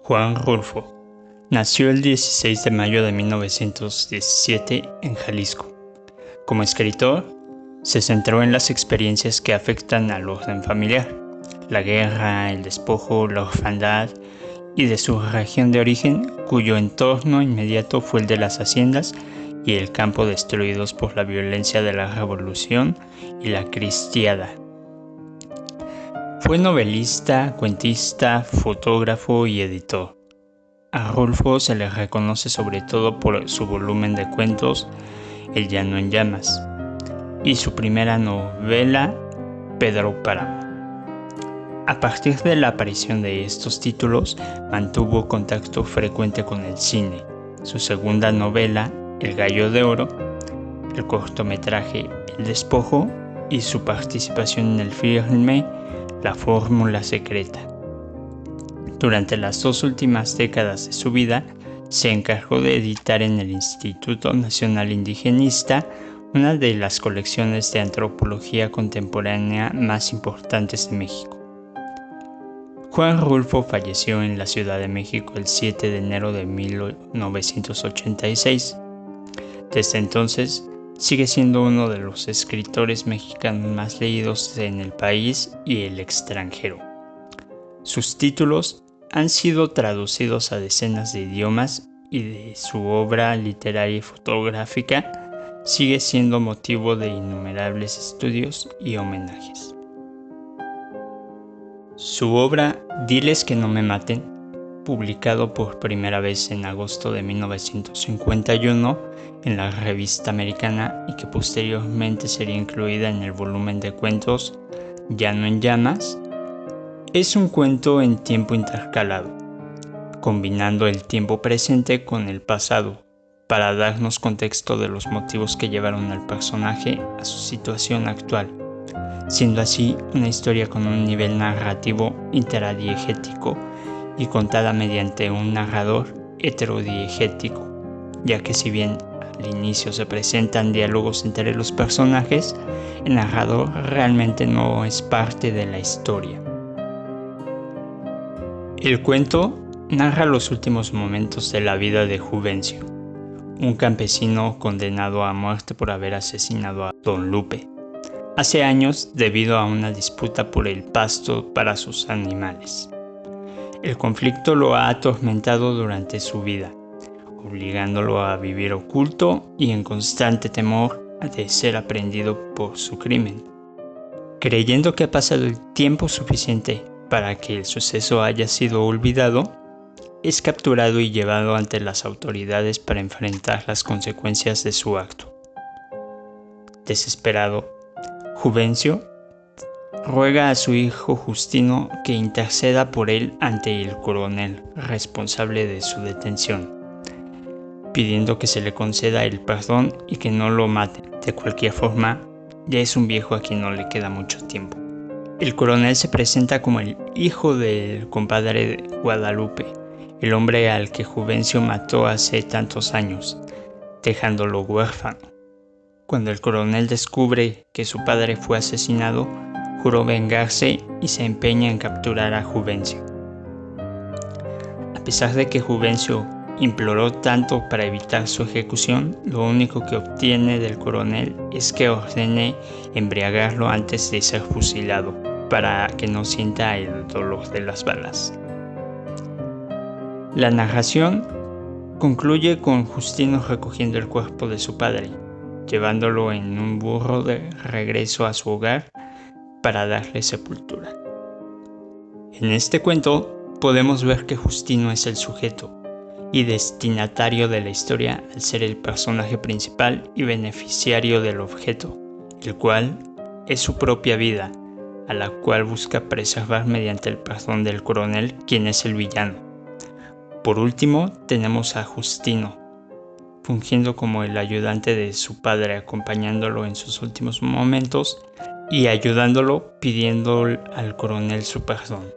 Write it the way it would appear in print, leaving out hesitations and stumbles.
Juan Rulfo nació el 16 de mayo de 1917 en Jalisco. Como escritor, se centró en las experiencias que afectan al orden familiar, la guerra, el despojo, la orfandad y de su región de origen, cuyo entorno inmediato fue el de las haciendas y el campo destruidos por la violencia de la Revolución y la Cristiada. Fue novelista, cuentista, fotógrafo y editor. A Rulfo se le reconoce sobre todo por su volumen de cuentos El llano en llamas y su primera novela Pedro Páramo. A partir de la aparición de estos títulos, mantuvo contacto frecuente con el cine. Su segunda novela, El gallo de oro, el cortometraje El despojo y su participación en el filme La fórmula secreta. Durante las 2 últimas décadas de su vida, se encargó de editar en el Instituto Nacional Indigenista una de las colecciones de antropología contemporánea más importantes de México. Juan Rulfo falleció en la Ciudad de México el 7 de enero de 1986. Desde entonces, sigue siendo uno de los escritores mexicanos más leídos en el país y el extranjero. Sus títulos han sido traducidos a decenas de idiomas y de su obra literaria y fotográfica sigue siendo motivo de innumerables estudios y homenajes. Su obra Diles que no me maten, publicado por primera vez en agosto de 1951 en la revista americana y que posteriormente sería incluida en el volumen de cuentos Llano en llamas, es un cuento en tiempo intercalado, combinando el tiempo presente con el pasado para darnos contexto de los motivos que llevaron al personaje a su situación actual, siendo así una historia con un nivel narrativo interadiegético y contada mediante un narrador heterodiegético, ya que si bien al inicio se presentan diálogos entre los personajes, el narrador realmente no es parte de la historia. El cuento narra los últimos momentos de la vida de Juvencio, un campesino condenado a muerte por haber asesinado a Don Lupe hace años debido a una disputa por el pasto para sus animales. El conflicto lo ha atormentado durante su vida, obligándolo a vivir oculto y en constante temor de ser aprehendido por su crimen. Creyendo que ha pasado el tiempo suficiente para que el suceso haya sido olvidado, es capturado y llevado ante las autoridades para enfrentar las consecuencias de su acto. Desesperado, Juvencio ruega a su hijo Justino que interceda por él ante el coronel responsable de su detención, pidiendo que se le conceda el perdón y que no lo mate. De cualquier forma, ya es un viejo a quien no le queda mucho tiempo. El coronel se presenta como el hijo del compadre de Guadalupe, el hombre al que Juvencio mató hace tantos años, dejándolo huérfano. Cuando el coronel descubre que su padre fue asesinado, juró vengarse y se empeña en capturar a Juvencio. A pesar de que Juvencio imploró tanto para evitar su ejecución, lo único que obtiene del coronel es que ordene embriagarlo antes de ser fusilado, para que no sienta el dolor de las balas. La narración concluye con Justino recogiendo el cuerpo de su padre, llevándolo en un burro de regreso a su hogar para darle sepultura. En este cuento podemos ver que Justino es el sujeto y destinatario de la historia al ser el personaje principal y beneficiario del objeto, el cual es su propia vida, a la cual busca preservar mediante el perdón del coronel, quien es el villano. Por último, tenemos a Justino, fungiendo como el ayudante de su padre, acompañándolo en sus últimos momentos y ayudándolo pidiendo al coronel su perdón.